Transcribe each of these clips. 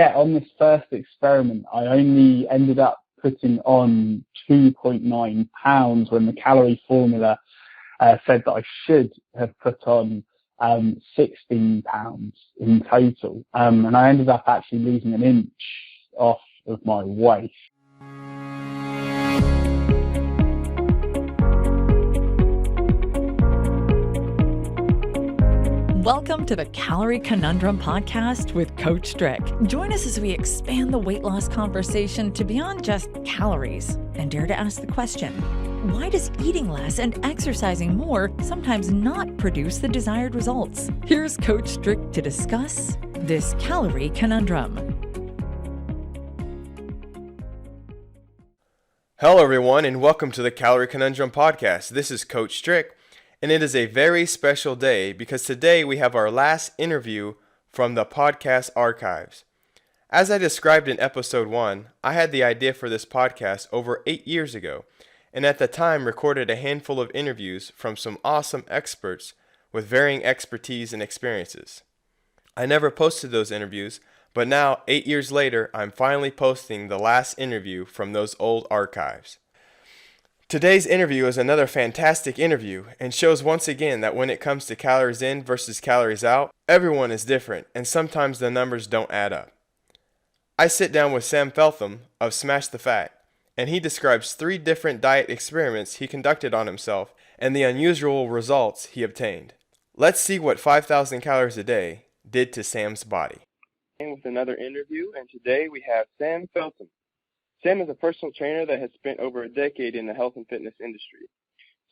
on this first experiment, I only ended up putting on 2.9 pounds when the calorie formula said that I should have put on 16 pounds in total. And I ended up actually losing an inch off of my waist. Welcome to the Calorie Conundrum Podcast with Coach Strick. Join us as we expand the weight loss conversation to beyond just calories and dare to ask the question, why does eating less and exercising more sometimes not produce the desired results? Here's Coach Strick to discuss this Calorie Conundrum. Hello everyone and welcome to the Calorie Conundrum Podcast. This is Coach Strick. And it is a very special day because today we have our last interview from the podcast archives. As I described in episode 1, I had the idea for this podcast over 8 years ago, and at the time recorded a handful of interviews from some awesome experts with varying expertise and experiences. I never posted those interviews, but now 8 years later, I'm finally posting the last interview from those old archives. Today's interview is another fantastic interview and shows once again that when it comes to calories in versus calories out, everyone is different and sometimes the numbers don't add up. I sit down with Sam Feltham of Smash the Fat, and he describes 3 different diet experiments he conducted on himself and the unusual results he obtained. Let's see what 5,000 calories a day did to Sam's body. With another interview, and today we have Sam Feltham. Sam is a personal trainer that has spent over a decade in the health and fitness industry.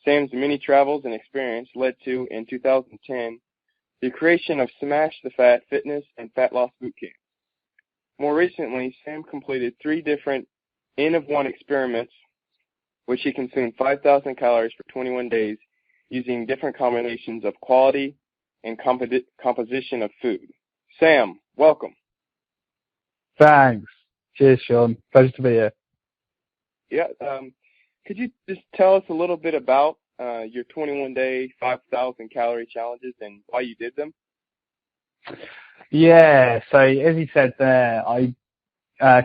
Sam's many travels and experience led to, in 2010, the creation of Smash the Fat Fitness and Fat Loss Boot Camp. More recently, Sam completed 3 different N-of-1 experiments, which he consumed 5,000 calories for 21 days using different combinations of quality and composition of food. Sam, welcome. Thanks. Cheers, Sean. Pleasure to be here. Yeah. Could you just tell us a little bit about your 21-day, 5,000 calorie challenges and why you did them? Yeah. So as you said there, I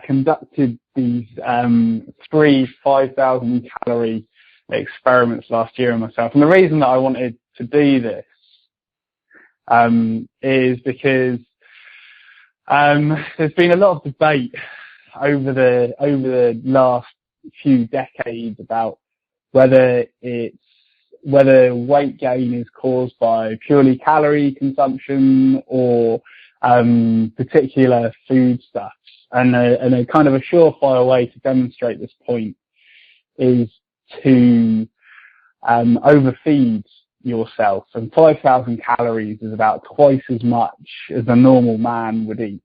conducted these 3 5,000 calorie experiments last year on myself. And the reason that I wanted to do this is because there's been a lot of debate over the last few decades about whether weight gain is caused by purely calorie consumption or particular foodstuffs. And a kind of a surefire way to demonstrate this point is to overfeed yourself. And 5,000 calories is about twice as much as a normal man would eat.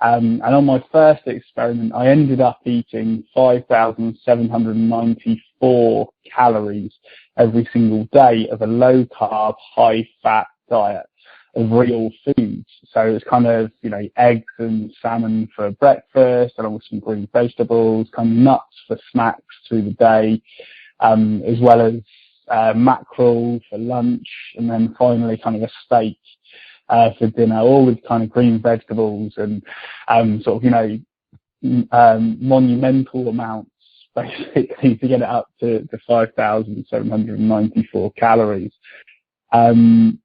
And on my first experiment, I ended up eating 5,794 calories every single day of a low-carb, high-fat diet of real foods. So it's kind of, eggs and salmon for breakfast, along with some green vegetables, kind of nuts for snacks through the day, as well as mackerel for lunch, and then finally kind of a steak for dinner, all with kind of green vegetables and monumental amounts basically to get it up to 5,794 calories. On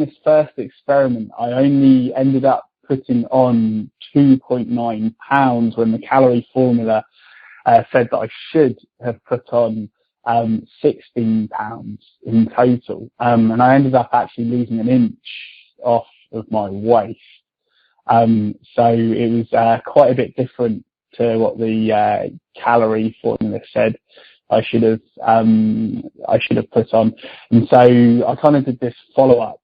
this first experiment, I only ended up putting on 2.9 pounds when the calorie formula said that I should have put on 16 pounds in total. And I ended up actually losing an inch off of my waist. So it was quite a bit different to what the calorie formula said I should have put on. And so I kind of did this follow-up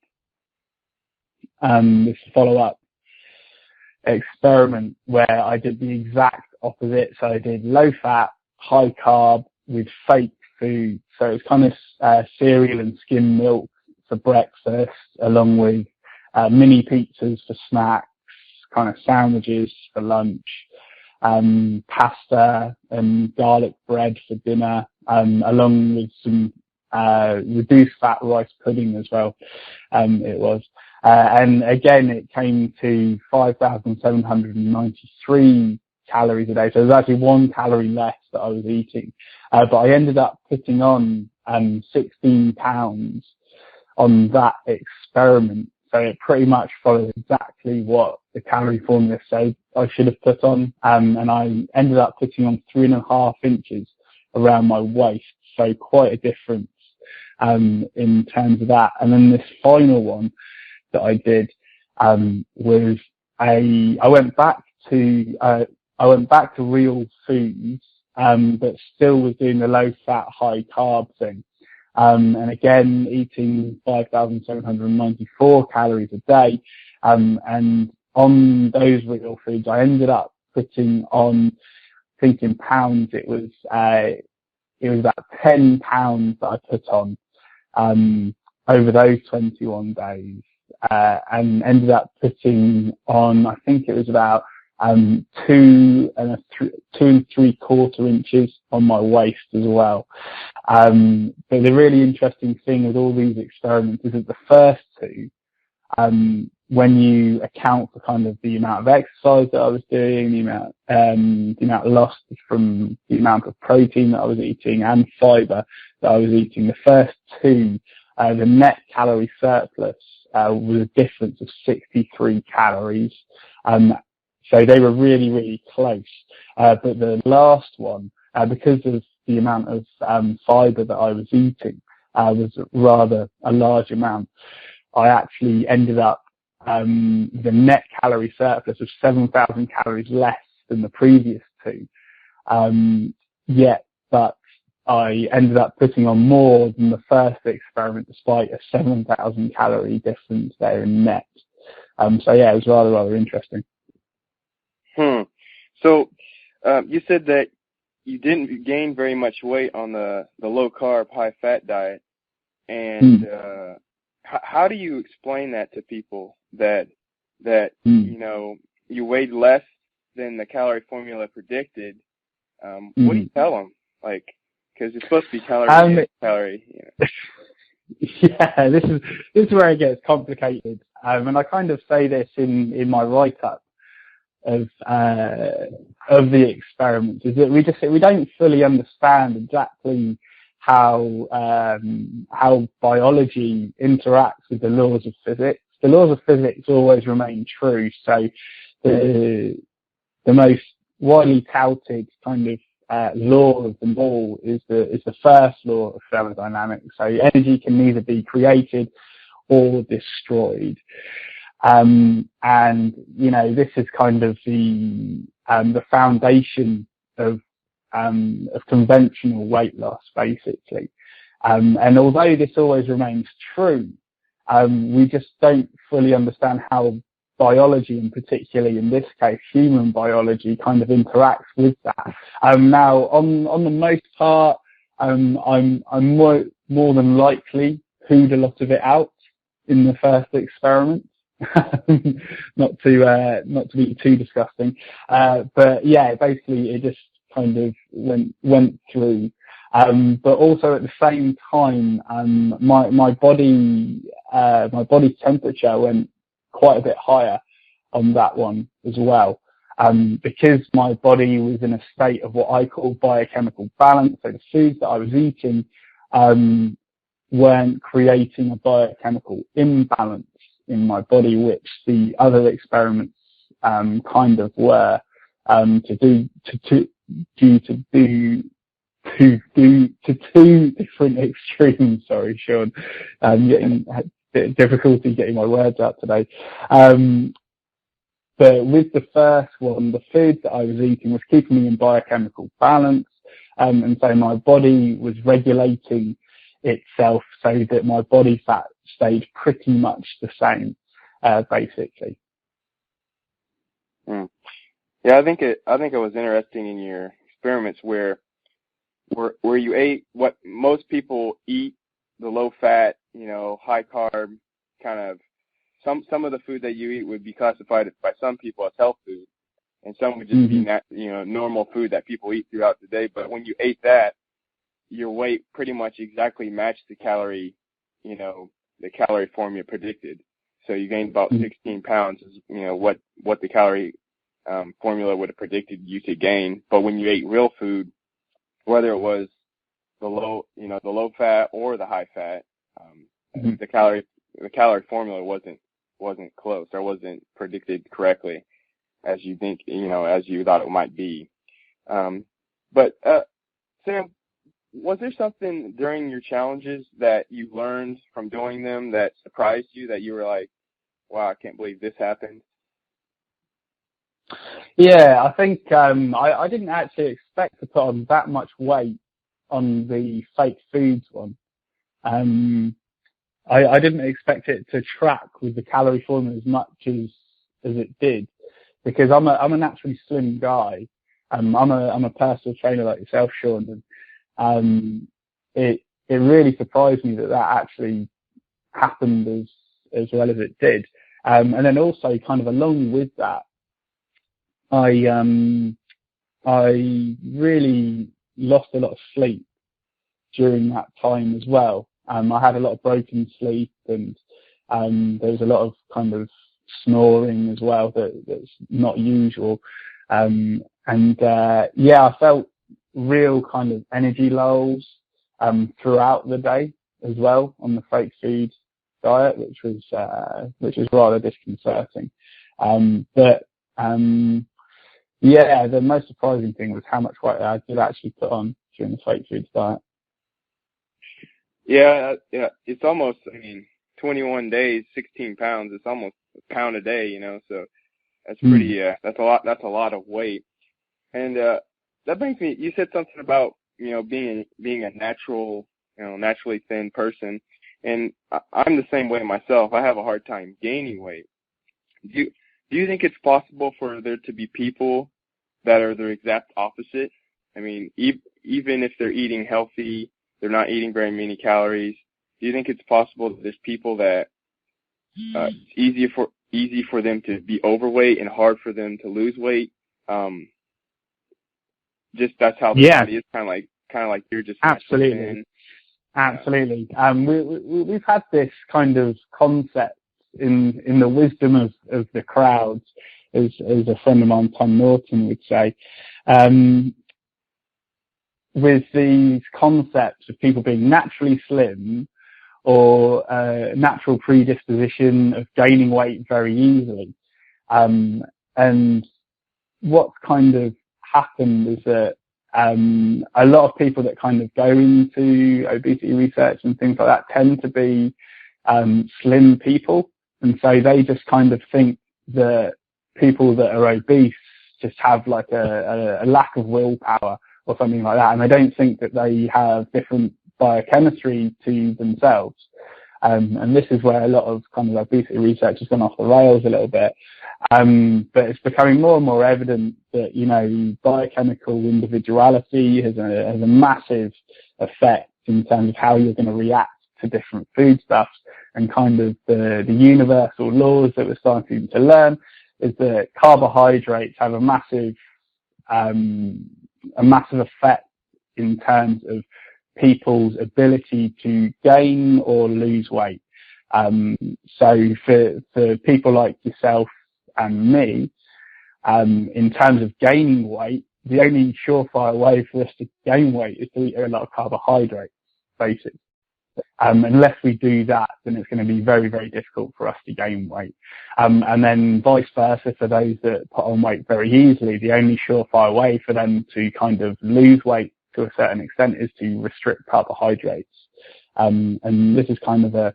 experiment where I did the exact opposite. So I did low fat, high carb with fake food. So it's kind of cereal and skim milk for breakfast, along with mini pizzas for snacks, kind of sandwiches for lunch, pasta and garlic bread for dinner, along with some reduced fat rice pudding as well. It was. And again, it came to 5,793 calories a day. So there's actually 1 calorie less that I was eating. But I ended up putting on 16 pounds on that experiment. So it pretty much followed exactly what the calorie formula said I should have put on. And I ended up putting on 3.5 inches around my waist. So quite a difference in terms of that. And then this final one that I did was I went back to real foods, but still was doing the low fat, high carb thing. And again, eating 5,794 calories a day. And on those real foods, I ended up putting on, I think in pounds, it was about 10 pounds that I put on, over those 21 days, and ended up putting on, I think it was about 2 3/4 inches on my waist as well. But the really interesting thing with all these experiments is that the first two, when you account for kind of the amount of exercise that I was doing, the amount lost from the amount of protein that I was eating and fiber that I was eating, the first two, the net calorie surplus was a difference of 63 calories. So they were really, really close. But the last one, because of the amount of fiber that I was eating, was rather a large amount, I actually ended up the net calorie surplus of 7,000 calories less than the previous two. But I ended up putting on more than the first experiment, despite a 7,000 calorie difference there in net. So yeah, it was rather interesting. So you said that you didn't gain very much weight on the low carb, high fat diet, and how do you explain that to people that you know, you weighed less than the calorie formula predicted? What do you tell them? Like, because it's supposed to be calorie. You know. Yeah, this is where it gets complicated, and I kind of say this in my write-up of the experiments, is that we don't fully understand exactly how biology interacts with the laws of physics. The laws of physics always remain true. So the most widely touted kind of law of them all is the first law of thermodynamics. So energy can neither be created or destroyed. And you know, this is kind of the foundation of conventional weight loss, basically. And although this always remains true, we just don't fully understand how biology, and particularly in this case, human biology, kind of interacts with that. Now, on the most part, I'm more than likely pooed a lot of it out in the first experiment. not to be too disgusting, but yeah, basically it just kind of went through. But also at the same time, my body temperature went quite a bit higher on that one as well, because my body was in a state of what I call biochemical balance. So the foods that I was eating weren't creating a biochemical imbalance in my body, which the other experiments kind of were, to two different extremes. Sorry, Sean, getting difficulty getting my words out today. But with the first one, the food that I was eating was keeping me in biochemical balance, and so my body was regulating itself so that my body fat stayed pretty much the same, basically. Yeah, I think it was interesting in your experiments where you ate what most people eat, the low fat, you know, high carb kind of. Some of the food that you eat would be classified by some people as health food, and some would just be normal food that people eat throughout the day. But when you ate that, your weight pretty much exactly matched the calorie formula predicted. So you gained about 16 pounds, is what the calorie formula would have predicted you to gain. But when you ate real food, whether it was the low fat or the high fat, the calorie formula wasn't close, or wasn't predicted correctly as you thought it might be. But Sam, was there something during your challenges that you learned from doing them that surprised you, that you were like, wow, I can't believe this happened? Yeah, I think I didn't actually expect to put on that much weight on the fake foods one. I didn't expect it to track with the calorie formula as much as it did, because I'm a naturally slim guy. I'm a personal trainer like yourself, Sean, and it really surprised me that actually happened as well as it did. And then also, kind of along with that, I really lost a lot of sleep during that time as well. I had a lot of broken sleep, and there was a lot of kind of snoring as well that's not usual. I felt real kind of energy lulls throughout the day as well on the fake food diet, which was rather disconcerting. The most surprising thing was how much weight I did actually put on during the fake foods diet. Yeah, it's almost, 21 days, 16 pounds, it's almost a pound a day, so that's pretty, that's a lot of weight. And, that brings me, you said something about, being a naturally thin person. And I'm the same way myself. I have a hard time gaining weight. Do you think it's possible for there to be people that are the exact opposite? Even if they're eating healthy, they're not eating very many calories. Do you think it's possible that there's people that it's easy for them to be overweight and hard for them to lose weight? Just that's how the body is, kind of like you're just absolutely. Absolutely. We've had this kind of concept in the wisdom of the crowds, as a friend of mine, Tom Norton, would say, with these concepts of people being naturally slim or natural predisposition of gaining weight very easily. And what's kind of happened is that a lot of people that kind of go into obesity research and things like that tend to be slim people. And so they just kind of think that people that are obese just have like a lack of willpower or something like that. And they don't think that they have different biochemistry to themselves. And this is where a lot of kind of obesity research has gone off the rails a little bit. But it's becoming more and more evident that, biochemical individuality has a massive effect in terms of how you're going to react to different foodstuffs, and kind of the universal laws that we're starting to learn is that carbohydrates have a massive effect in terms of people's ability to gain or lose weight. So for people like yourself and me, in terms of gaining weight, the only surefire way for us to gain weight is to eat a lot of carbohydrates, basically. Unless we do that, then it's going to be very, very difficult for us to gain weight. And then vice versa, for those that put on weight very easily, the only surefire way for them to kind of lose weight to a certain extent is to restrict carbohydrates. And this is kind of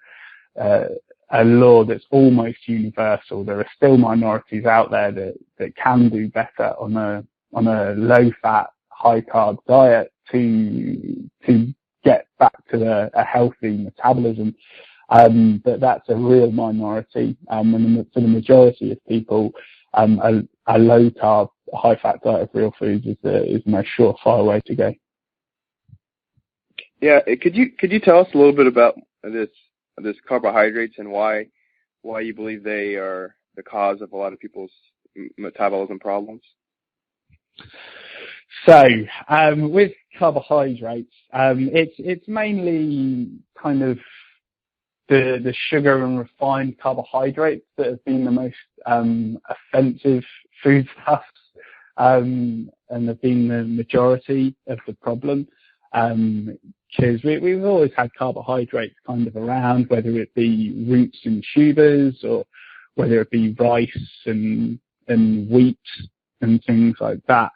a law that's almost universal. There are still minorities out there that can do better on a low fat, high carb diet to get back to a healthy metabolism. But that's a real minority. And for the majority of people, a low carb, high fat diet of real foods is the most surefire way to go. Yeah, could you tell us a little bit about this carbohydrates and why you believe they are the cause of a lot of people's metabolism problems? So, with carbohydrates, it's mainly kind of the sugar and refined carbohydrates that have been the most offensive foodstuffs, and have been the majority of the problem. Because we've always had carbohydrates kind of around, whether it be roots and tubers, or whether it be rice and wheat and things like that.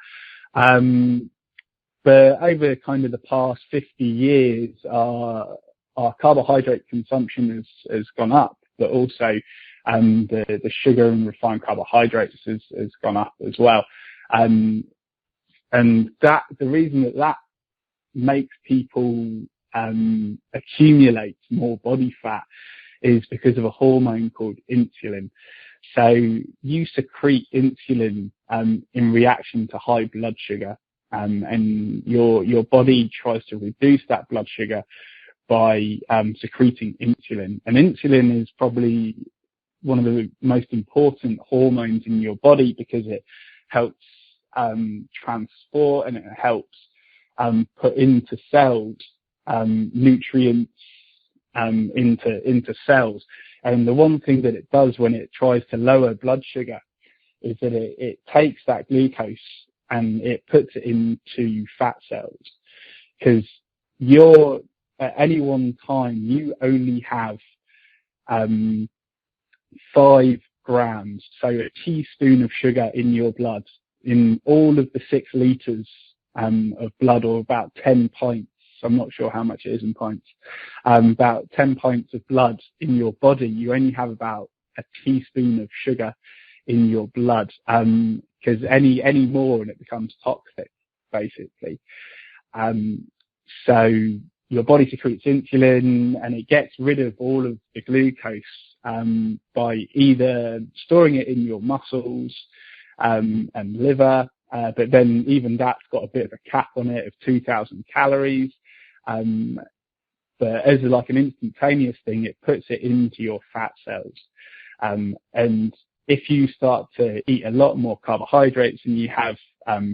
But over kind of the past 50 years, our carbohydrate consumption has gone up, but also the sugar and refined carbohydrates has gone up as well. And that the reason that makes people accumulate more body fat is because of a hormone called insulin. So you secrete insulin in reaction to high blood sugar, and your body tries to reduce that blood sugar by secreting insulin. And insulin is probably one of the most important hormones in your body because it helps transport, and it helps put into cells nutrients into cells. And the one thing that it does when it tries to lower blood sugar is that it takes that glucose and it puts it into fat cells, because at any one time you only have 5 grams, so a teaspoon of sugar in your blood, in all of the 6 litres of blood, or about 10 pints. I'm not sure how much it is in pints. About 10 pints of blood in your body, you only have about a teaspoon of sugar in your blood, because any more and it becomes toxic, basically. So your body secretes insulin, and it gets rid of all of the glucose by either storing it in your muscles and liver, but then even that's got a bit of a cap on it of 2,000 calories. But as like an instantaneous thing, it puts it into your fat cells. And if you start to eat a lot more carbohydrates and you have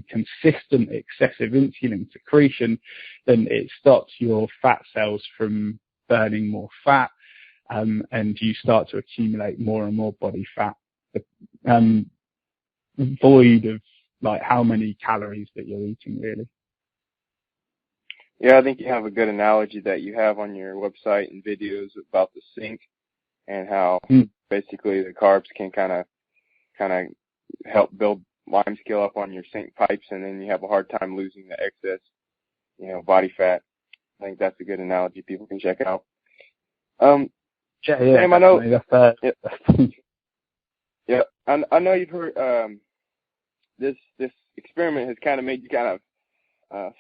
consistent excessive insulin secretion, then it stops your fat cells from burning more fat, and you start to accumulate more and more body fat, void of like how many calories that you're eating, really. Yeah, I think you have a good analogy that you have on your website and videos about the sink, and how basically the carbs can kind of help build limescale up on your sink pipes, and then you have a hard time losing the excess, body fat. I think that's a good analogy people can check out. Yeah, Sam, I know. Yeah, I know you've heard this experiment has kind of made you kind of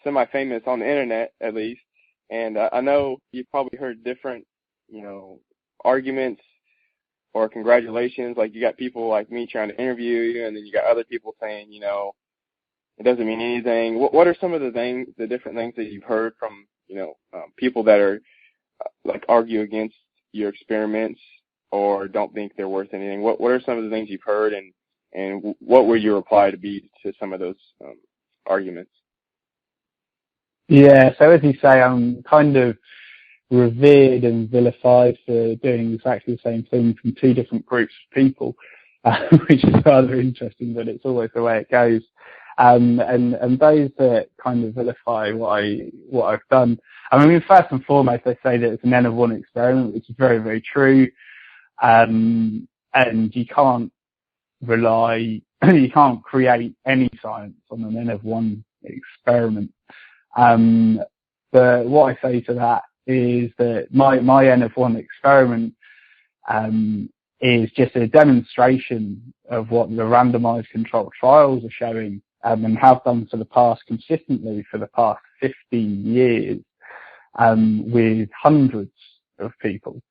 semi-famous on the internet, at least. And I know you've probably heard different, arguments or congratulations. Like, you got people like me trying to interview you, and then you got other people saying, it doesn't mean anything. What are some of the different things that you've heard from, people that are like argue against your experiments or don't think they're worth anything? What are some of the things you've heard, and what would your reply to be to some of those arguments? Yeah, so as you say, I'm kind of revered and vilified for doing exactly the same thing from 2 different groups of people, which is rather interesting, but it's always the way it goes. And those that kind of vilify what I've done, I mean, first and foremost, they say that it's an N of 1 experiment, which is very, very true. And you can't you can't create any science on an N of 1 experiment. But what I say to that is that my N of 1 experiment is just a demonstration of what the randomized controlled trials are showing, and have done consistently for the past 15 years, with hundreds of people.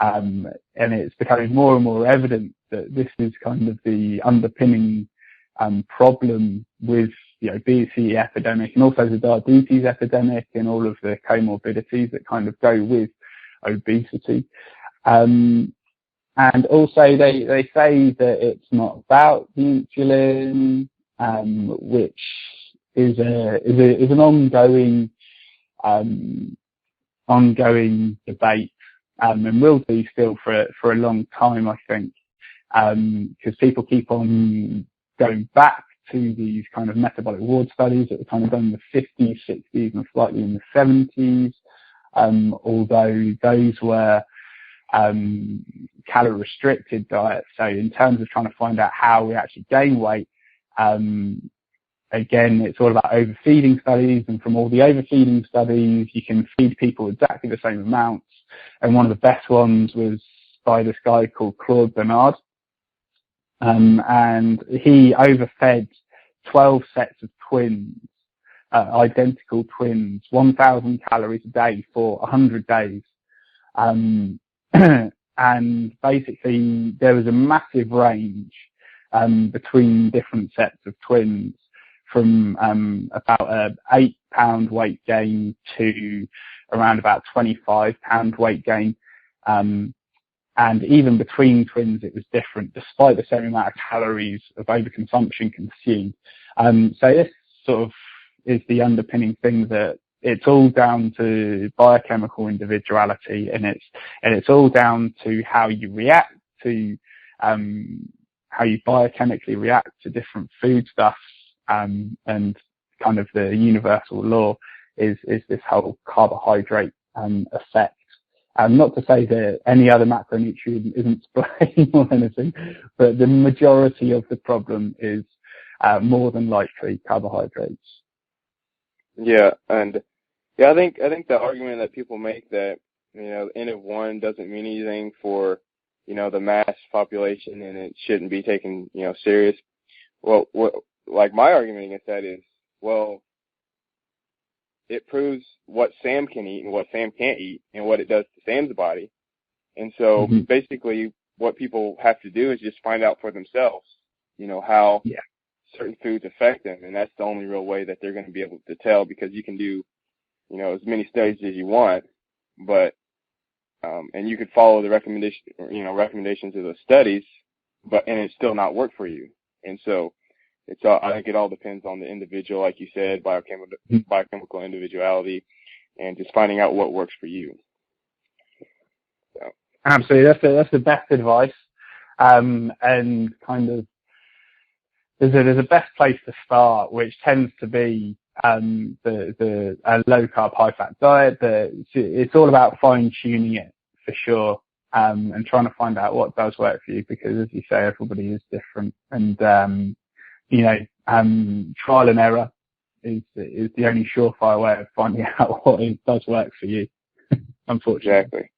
And it's becoming more and more evident that this is kind of the underpinning problem with the obesity epidemic, and also the diabetes epidemic, and all of the comorbidities that kind of go with obesity. And also they say that it's not about the insulin, which is an ongoing debate and will do still for a long time, I think, because people keep on going back to these kind of metabolic ward studies that were kind of done in the 50s, 60s, and slightly in the 70s, although those were calorie restricted diets. So in terms of trying to find out how we actually gain weight, again, it's all about overfeeding studies, and from all the overfeeding studies, you can feed people exactly the same amounts. And one of the best ones was by this guy called Claude Bernard. And he overfed 12 sets of twins, identical twins, 1,000 calories a day for 100 days. And basically there was a massive range between different sets of twins, from about a 8-pound weight gain to around about 25-pound weight gain. And even between twins, it was different, despite the same amount of calories of overconsumption consumed. So this sort of is the underpinning thing, that it's all down to biochemical individuality, and it's all down to how you react to, how you biochemically react to different foodstuffs, and kind of the universal law is this whole carbohydrate effect. Not to say that any other macronutrient isn't to blame or anything, but the majority of the problem is more than likely carbohydrates. Yeah, and I think the argument that people make that, N of 1 doesn't mean anything for, the mass population, and it shouldn't be taken, serious. Well, like my argument against that is, well, it proves what Sam can eat and what Sam can't eat and what it does to Sam's body. And so basically what people have to do is just find out for themselves, how certain foods affect them. And that's the only real way that they're going to be able to tell, because you can do, as many studies as you want, but, and you could follow the recommendations of those studies, and it still not work for you. And so I think it all depends on the individual, like you said, biochemical individuality, and just finding out what works for you. So. Absolutely, that's the best advice, and kind of there's a best place to start, which tends to be the low carb, high fat diet. It's all about fine tuning it for sure, and trying to find out what does work for you, because as you say, everybody is different, and trial and error is the only surefire way of finding out what does work for you, unfortunately. Exactly.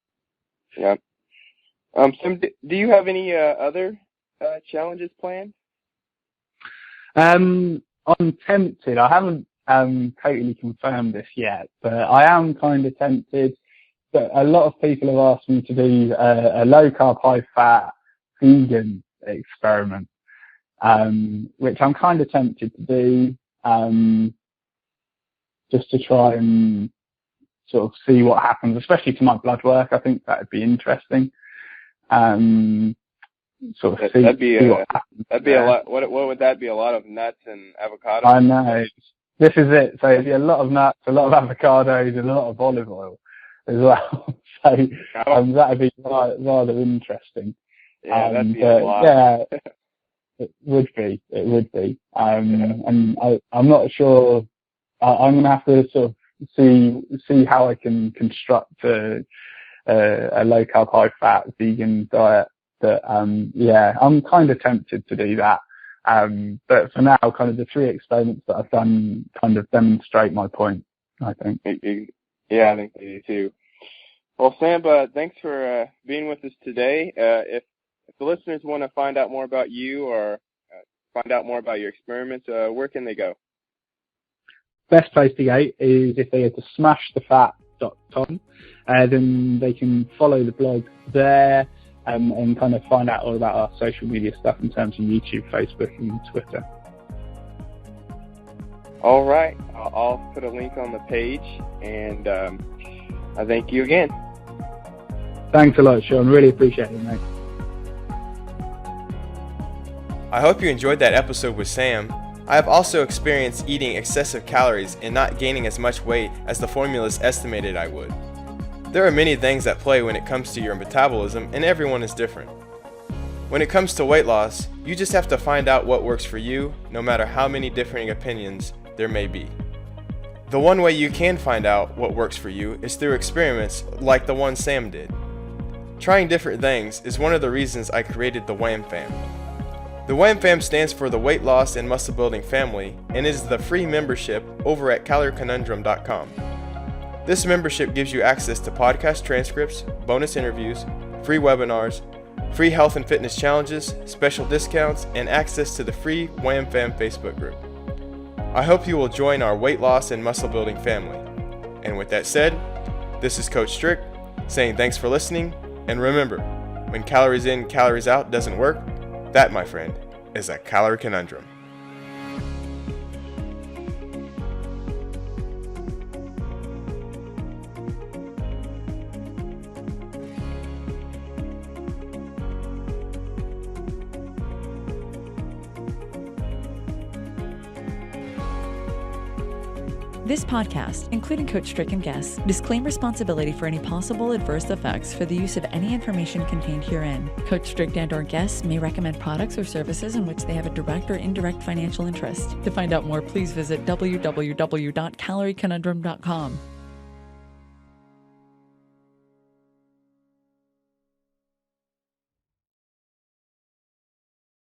Yeah. Sam, do you have any other challenges planned? I'm tempted. I haven't totally confirmed this yet, but I am kind of tempted. But a lot of people have asked me to do a low carb, high fat vegan experiment, which I'm kind of tempted to do, just to try and sort of see what happens, especially to my blood work. I think that would be interesting. Sort of see what happens. That'd be a lot. What would that be? A lot of nuts and avocados? I know. This is it. So it'd be a lot of nuts, a lot of avocados, and a lot of olive oil as well. So that'd be rather interesting. Yeah, that'd be a lot. Yeah, it would be. And I'm not sure. I'm going to have to sort of see how I can construct a low carb, high fat vegan diet. But I'm kind of tempted to do that. But for now, kind of the 3 experiments that I've done kind of demonstrate my point, I think. Yeah, I think they do too. Well, Sam, thanks for being with us today. If the listeners want to find out more about you or find out more about your experiments, where can they go? Best place to go is if they go to smashthefat.com. Then they can follow the blog there, and kind of find out all about our social media stuff in terms of YouTube, Facebook, and Twitter. All right. I'll put a link on the page, and I thank you again. Thanks a lot, Sean. Really appreciate it, mate. I hope you enjoyed that episode with Sam. I have also experienced eating excessive calories and not gaining as much weight as the formulas estimated I would. There are many things at play when it comes to your metabolism, and everyone is different. When it comes to weight loss, you just have to find out what works for you, no matter how many differing opinions there may be. The one way you can find out what works for you is through experiments like the one Sam did. Trying different things is one of the reasons I created the WHAM Fam. The WHAM Fam stands for the Weight Loss and Muscle Building Family and is the free membership over at calorieconundrum.com. This membership gives you access to podcast transcripts, bonus interviews, free webinars, free health and fitness challenges, special discounts, and access to the free WHAM Fam Facebook group. I hope you will join our weight loss and muscle building family. And with that said, this is Coach Strick saying thanks for listening, and remember, when calories in, calories out doesn't work, that, my friend, is a calorie conundrum. This podcast, including Coach Strick and guests, disclaim responsibility for any possible adverse effects for the use of any information contained herein. Coach Strick and/or guests may recommend products or services in which they have a direct or indirect financial interest. To find out more, please visit www.calorieconundrum.com.